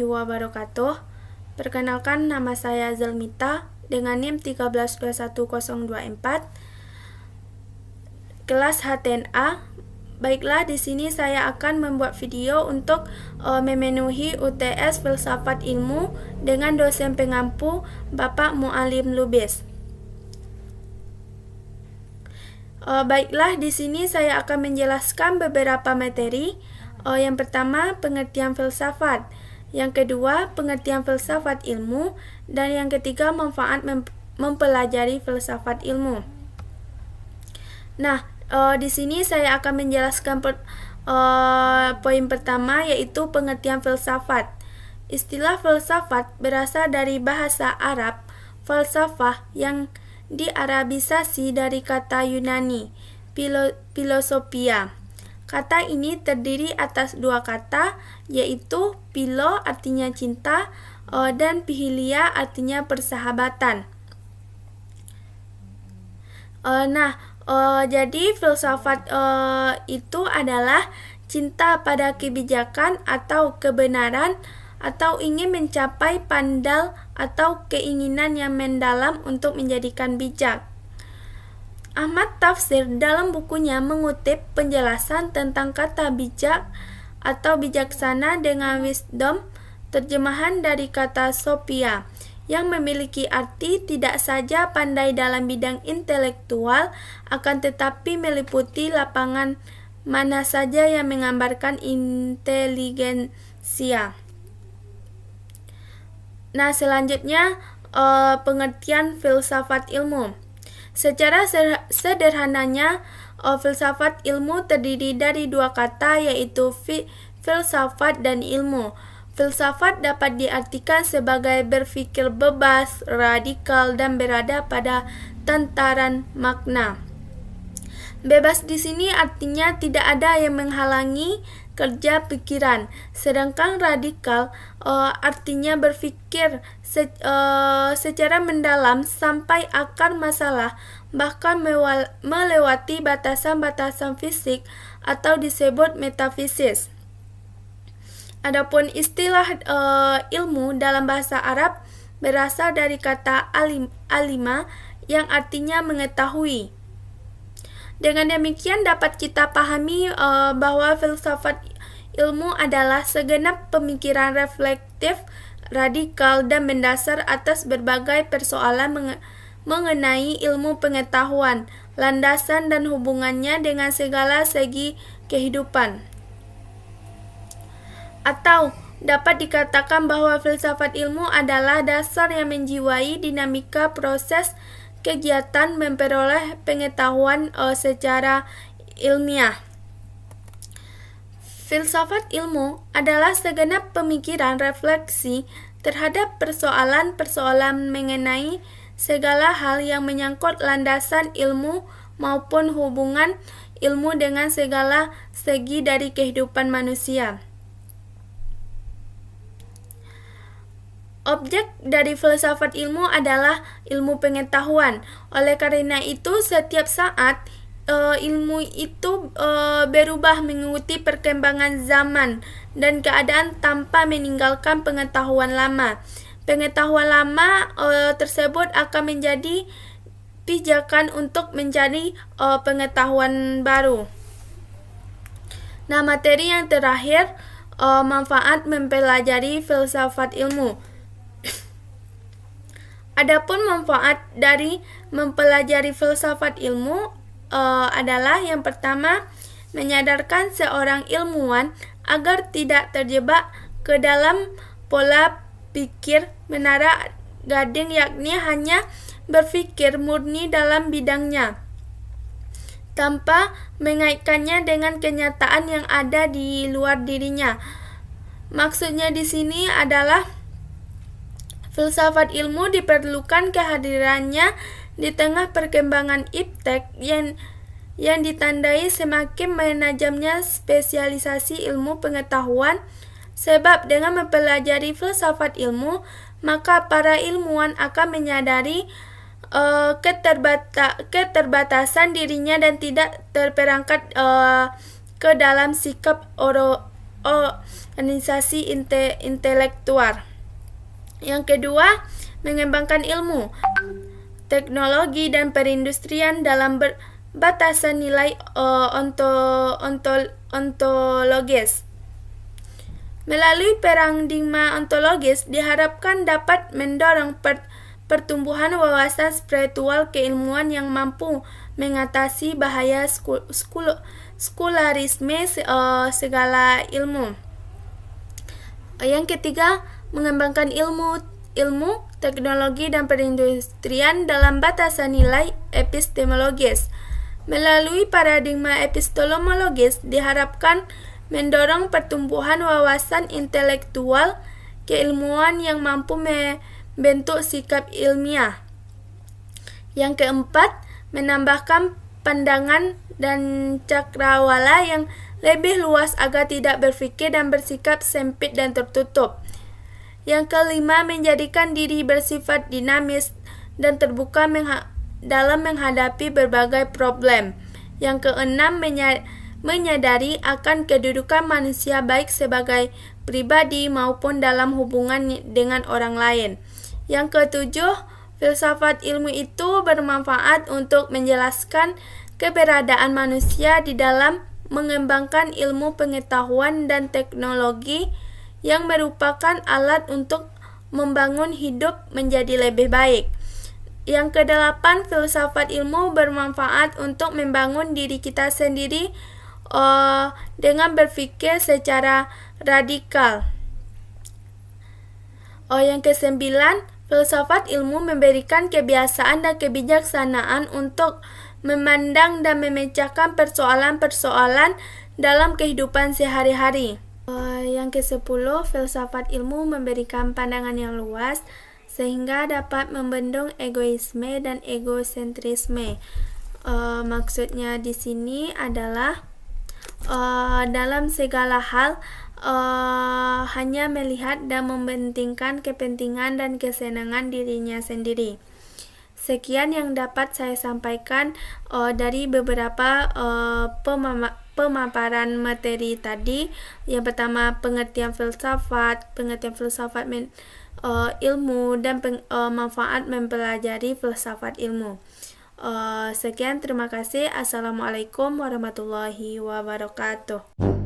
Wabarakatuh. Perkenalkan, nama saya Zelmita dengan NIM 1321024 kelas HTNA. Baiklah, di sini saya akan membuat video untuk memenuhi UTS Filsafat Ilmu dengan dosen pengampu Bapak Mualim Lubis. Baiklah, di sini saya akan menjelaskan beberapa materi. Yang pertama, pengertian filsafat. Yang kedua, pengertian filsafat ilmu. Dan yang ketiga, manfaat mempelajari filsafat ilmu. Nah, di sini saya akan menjelaskan poin pertama, yaitu pengertian filsafat. Istilah filsafat berasal dari bahasa Arab falsafah yang diarabisasi dari kata Yunani philosophia. Kata ini terdiri atas dua kata, yaitu philo artinya cinta dan philia artinya persahabatan. Jadi filsafat itu adalah cinta pada kebijakan atau kebenaran, atau ingin mencapai pandal atau keinginan yang mendalam untuk menjadikan bijak. Ahmad Tafsir dalam bukunya mengutip penjelasan tentang kata bijak atau bijaksana dengan wisdom, terjemahan dari kata sophia, yang memiliki arti tidak saja pandai dalam bidang intelektual, akan tetapi meliputi lapangan mana saja yang menggambarkan inteligensia. Nah, selanjutnya pengertian filsafat ilmu. Secara sederhananya, filsafat ilmu terdiri dari dua kata, yaitu filsafat dan ilmu. Filsafat dapat diartikan sebagai berpikir bebas, radikal, dan berada pada tataran makna. Bebas di sini artinya tidak ada yang menghalangi kerja pikiran, sedangkan radikal artinya berpikir secara mendalam sampai akar masalah, bahkan melewati batasan-batasan fisik atau disebut metafisis. Adapun istilah ilmu dalam bahasa Arab berasal dari kata alima yang artinya mengetahui. Dengan demikian dapat kita pahami bahwa filsafat ilmu adalah segenap pemikiran reflektif, radikal, dan mendasar atas berbagai persoalan mengenai ilmu pengetahuan, landasan dan hubungannya dengan segala segi kehidupan. Atau dapat dikatakan bahwa filsafat ilmu adalah dasar yang menjiwai dinamika proses kegiatan memperoleh pengetahuan secara ilmiah. Filsafat ilmu adalah segenap pemikiran refleksi terhadap persoalan-persoalan mengenai segala hal yang menyangkut landasan ilmu maupun hubungan ilmu dengan segala segi dari kehidupan manusia. Objek dari filsafat ilmu adalah ilmu pengetahuan. Oleh karena itu, setiap saat ilmu itu berubah mengikuti perkembangan zaman dan keadaan tanpa meninggalkan pengetahuan lama. Pengetahuan lama tersebut akan menjadi pijakan untuk mencari pengetahuan baru. Nah, materi yang terakhir, manfaat mempelajari filsafat ilmu. Adapun manfaat dari mempelajari filsafat ilmu adalah yang pertama, menyadarkan seorang ilmuwan agar tidak terjebak ke dalam pola pikir menara gading, yakni hanya berpikir murni dalam bidangnya tanpa mengaitkannya dengan kenyataan yang ada di luar dirinya. Maksudnya di sini adalah filsafat ilmu diperlukan kehadirannya di tengah perkembangan iptek yang ditandai semakin menajamnya spesialisasi ilmu pengetahuan, sebab dengan mempelajari filsafat ilmu, maka para ilmuwan akan menyadari keterbatasan dirinya dan tidak terperangkap ke dalam sikap organisasi intelektual. Yang kedua, mengembangkan ilmu, teknologi dan perindustrian dalam batasan nilai ontologis. Melalui paradigma ontologis diharapkan dapat mendorong pertumbuhan wawasan spiritual keilmuan yang mampu mengatasi bahaya sekularisme segala ilmu. Yang ketiga, mengembangkan ilmu, teknologi dan perindustrian dalam batasan nilai epistemologis. Melalui paradigma epistemologis diharapkan mendorong pertumbuhan wawasan intelektual keilmuan yang mampu membentuk sikap ilmiah. Yang keempat, menambahkan pandangan dan cakrawala yang lebih luas agar tidak berpikir dan bersikap sempit dan tertutup. Yang kelima, menjadikan diri bersifat dinamis dan terbuka dalam menghadapi berbagai problem. Yang keenam, menyadari akan kedudukan manusia baik sebagai pribadi maupun dalam hubungan dengan orang lain. Yang ketujuh, filsafat ilmu itu bermanfaat untuk menjelaskan keberadaan manusia di dalam mengembangkan ilmu pengetahuan dan teknologi yang merupakan alat untuk membangun hidup menjadi lebih baik. Yang kedelapan, filsafat ilmu bermanfaat untuk membangun diri kita sendiri dengan berpikir secara radikal. Yang kesembilan, filsafat ilmu memberikan kebiasaan dan kebijaksanaan untuk memandang dan memecahkan persoalan-persoalan dalam kehidupan sehari-hari. Yang kesepuluh, filsafat ilmu memberikan pandangan yang luas sehingga dapat membendung egoisme dan egosentrisme. Maksudnya di sini adalah dalam segala hal hanya melihat dan mementingkan kepentingan dan kesenangan dirinya sendiri. Sekian yang dapat saya sampaikan dari beberapa pemaparan materi tadi. Yang pertama, pengertian filsafat ilmu dan manfaat mempelajari filsafat ilmu. Sekian, terima kasih. Assalamualaikum warahmatullahi wabarakatuh.